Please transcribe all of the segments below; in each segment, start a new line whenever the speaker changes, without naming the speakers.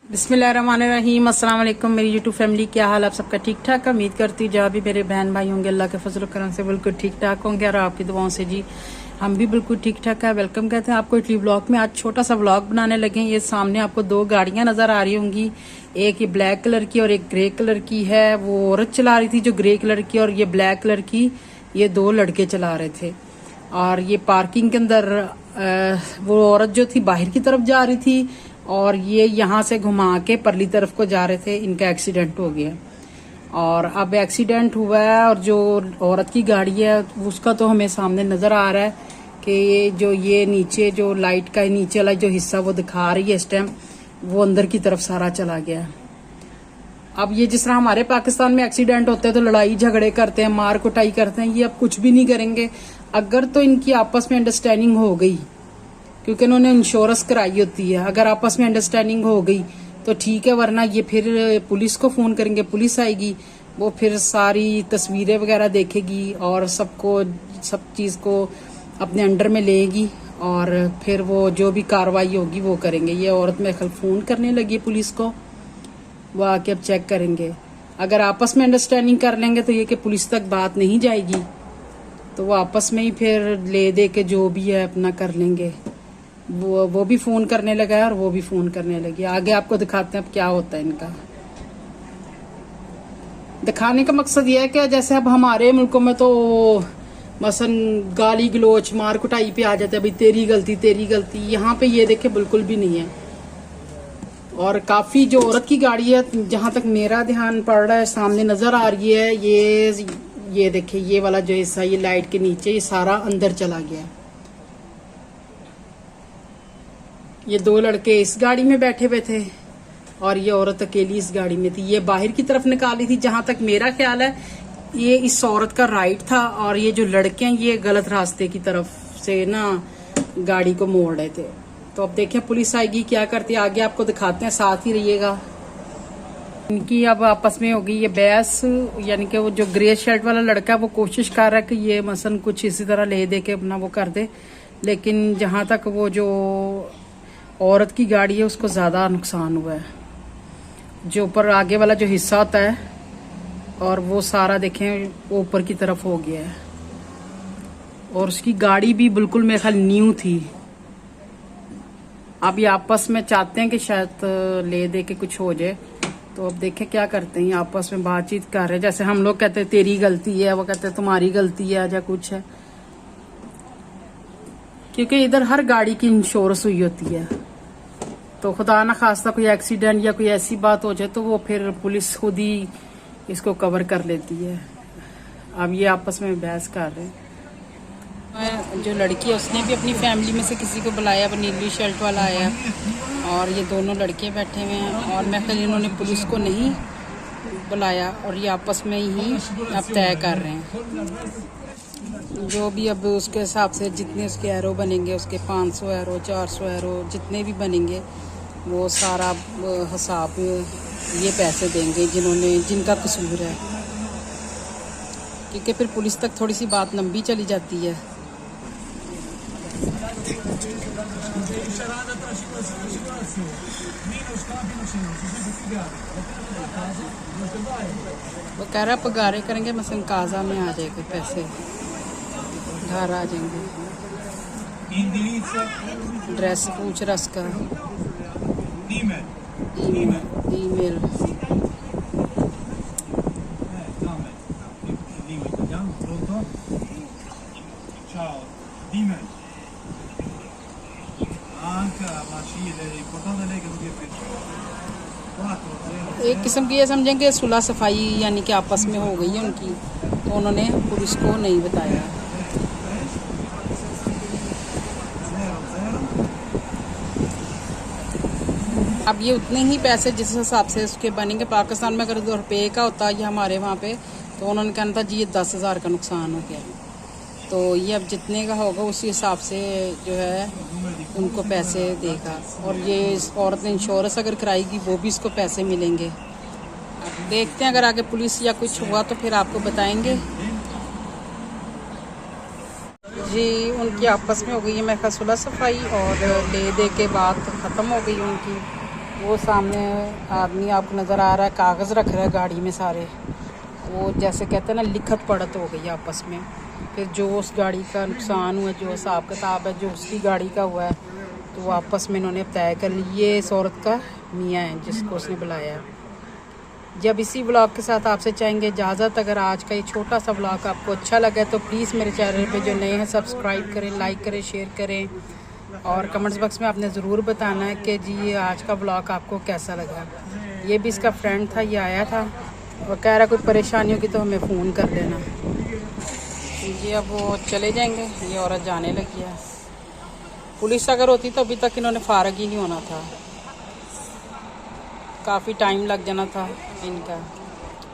बिस्मिल्लाहिर्रहमानिर्रहीम। अस्सलाम वालेकुम मेरी यूट्यूब फैमिली, क्या हाल आप सबका? ठीक ठाक। उम्मीद करती हूँ जहाँ भी मेरे बहन भाई होंगे अल्लाह के फजल करम से बिल्कुल ठीक ठाक होंगे और आपकी दुआओं से जी हम भी बिल्कुल ठीक ठाक है। वेलकम कहते हैं आपको इटली ब्लॉग में। आज छोटा सा ब्लॉग बनाने लगे हैं। ये सामने आपको दो गाड़ियां नजर आ रही होंगी, एक ये ब्लैक कलर की और एक ग्रे कलर की है। वो औरत चला रही थी जो ग्रे कलर की, और ये ब्लैक कलर की ये दो लड़के चला रहे थे। और ये पार्किंग के अंदर वो औरत जो थी बाहर की तरफ जा रही थी और ये यहाँ से घुमा के परली तरफ को जा रहे थे। इनका एक्सीडेंट हो गया और अब एक्सीडेंट हुआ है। और जो औरत की गाड़ी है उसका तो हमें सामने नजर आ रहा है कि ये नीचे जो लाइट का नीचे वाला जो हिस्सा वो दिखा रही है इस टाइम, वो अंदर की तरफ सारा चला गया। अब ये जिस तरह हमारे पाकिस्तान में एक्सीडेंट होते हैं तो लड़ाई झगड़े करते हैं, मार कुटाई करते हैं, ये अब कुछ भी नहीं करेंगे अगर तो इनकी आपस में अंडरस्टैंडिंग हो गई, क्योंकि उन्होंने इंश्योरेंस कराई होती है। अगर आपस में अंडरस्टैंडिंग हो गई तो ठीक है, वरना ये फिर पुलिस को फोन करेंगे, पुलिस आएगी, वो फिर सारी तस्वीरें वगैरह देखेगी और सब चीज को अपने अंडर में लेगी और फिर वो जो भी कार्रवाई होगी वो करेंगे। ये औरत में कल फोन करने लगी पुलिस को, वो आके अब चेक करेंगे। अगर आपस में अंडरस्टैंडिंग कर लेंगे तो ये कि पुलिस तक बात नहीं जाएगी, तो वो आपस में ही फिर ले दे के जो भी है अपना कर लेंगे। वो भी फोन करने लगा है और वो भी फोन करने लगी। आगे आपको दिखाते हैं अब क्या होता है इनका। दिखाने का मकसद ये है कि जैसे अब हमारे मुल्कों में तो मसलन गाली गलोच मार कुटाई पे आ जाते हैं, भाई तेरी गलती तेरी गलती। यहाँ पे ये देखे बिल्कुल भी नहीं है। और काफी जो औरत की गाड़ी है, जहां तक मेरा ध्यान पड़ रहा है सामने नजर आ रही है, ये देखिए ये वाला जो हिस्सा ये लाइट के नीचे ये सारा अंदर चला गया। ये दो लड़के इस गाड़ी में बैठे हुए थे और ये औरत अकेली इस गाड़ी में थी। ये बाहर की तरफ निकाली थी, जहां तक मेरा ख्याल है ये इस औरत का राइट था और ये जो लड़के हैं ये गलत रास्ते की तरफ से ना गाड़ी को मोड़ रहे थे। तो अब देखें पुलिस आएगी क्या करती है, आगे आपको दिखाते हैं, साथ ही रहिएगा। इनकी अब आपस में होगी ये बहस, यानी कि वो जो ग्रे शर्ट वाला लड़का है वो कोशिश कर रहा है कि ये मसन कुछ इसी तरह ले दे के अपना वो कर दे, लेकिन जहां तक वो जो औरत की गाड़ी है उसको ज्यादा नुकसान हुआ है। जो ऊपर आगे वाला जो हिस्सा होता है और वो सारा देखें ऊपर की तरफ हो गया है। और उसकी गाड़ी भी बिल्कुल मेरे ख्याल न्यू थी। अब ये आपस में चाहते हैं कि शायद ले दे के कुछ हो जाए, तो अब देखें क्या करते हैं। आपस में बातचीत कर रहे हैं, जैसे हम लोग कहते हैं तेरी गलती है, वो कहते हैं तुम्हारी गलती है या कुछ है, क्योंकि इधर हर गाड़ी की इंश्योरेंस हुई होती है। तो खुदा ना खास्ता कोई एक्सीडेंट या कोई ऐसी बात हो जाए तो वो फिर पुलिस खुद ही इसको कवर कर लेती है। अब ये आपस में बहस कर रहे हैं। जो लड़की है उसने भी अपनी फैमिली में से किसी को बुलाया, वो नीली शर्ट वाला आया और ये दोनों लड़के बैठे हुए हैं। और मैं कल इन्होंने पुलिस को नहीं बुलाया और ये आपस में ही अब तय कर रहे हैं जो भी अब उसके हिसाब से जितने उसके एरो बनेंगे, उसके 500 एरो 400 एरो जितने भी बनेंगे वो सारा हिसाब ये पैसे देंगे जिनका कसूर है, क्योंकि फिर पुलिस तक थोड़ी सी बात लंबी चली जाती है। वो कह रहा पगारे करेंगे, मसलन काजा में आ जाएगा, पैसे घर आ जाएंगे। ड्रेस पूछ रहा उसका, ईमेल। एक किस्म की ये समझेंगे सुलह सफाई, यानी कि आपस में हो गई है उनकी, तो उन्होंने पुलिस को नहीं बताया। अब ये उतने ही पैसे जिस हिसाब से उसके बनेंगे, पाकिस्तान में अगर 2 रुपये का होता या हमारे वहाँ पे, तो उन्होंने कहना था जी ये 10,000 का नुकसान हो गया। तो ये अब जितने का होगा उसी हिसाब से जो है उनको पैसे देगा। और ये इस औरत ने इंश्योरेंस अगर कराएगी वो भी इसको पैसे मिलेंगे। अब देखते हैं, अगर आगे पुलिस या कुछ हुआ तो फिर आपको बताएंगे। जी उनकी आपस में हो गई है मैं सुलह सफाई और ले दे के बात ख़त्म हो गई उनकी। वो सामने आदमी आपको नज़र आ रहा है, कागज़ रख रहा है गाड़ी में सारे। वो जैसे कहते हैं ना, लिखत पढ़त हो गई आपस में। फिर जो उस गाड़ी का नुकसान हुआ, जो हिसाब किताब है जो उसकी गाड़ी का हुआ है, तो वो आपस में इन्होंने तय कर ली। ये इस औरत का मियाँ है जिसको उसने बुलाया है। जब इसी व्लॉग के साथ आपसे चाहेंगे इजाज़त। अगर आज का ये छोटा सा व्लॉग आपको अच्छा लगा तो प्लीज़ मेरे चैनल पे जो नए हैं सब्सक्राइब करें, लाइक करें, शेयर करें और कमेंट्स बॉक्स में आपने ज़रूर बताना है कि जी ये आज का व्लॉग आपको कैसा लगा। ये भी इसका फ्रेंड था, ये आया था और कह रहा कोई परेशानी होगी तो हमें फ़ोन कर देना। जी अब वो चले जाएंगे, ये औरत जाने लगी है। पुलिस अगर होती तो अभी तक इन्होंने फारग ही नहीं होना था, काफ़ी टाइम लग जाना था इनका।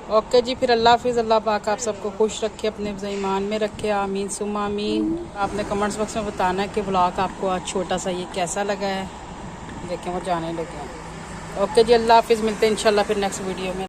ओके जी, फिर अल्लाह हाफिज़। अल्लाह पाक आप सबको खुश रखे, अपने ईमान में रखे, आमीन सुम्मा आमीन। आपने कमेंट्स बॉक्स में बताना है कि व्लॉग आपको आज छोटा सा ये कैसा लगा है। देखें वो जाने लगे हैं। ओके जी, अल्लाह हाफिज़। मिलते हैं इंशाल्लाह फिर नेक्स्ट वीडियो में।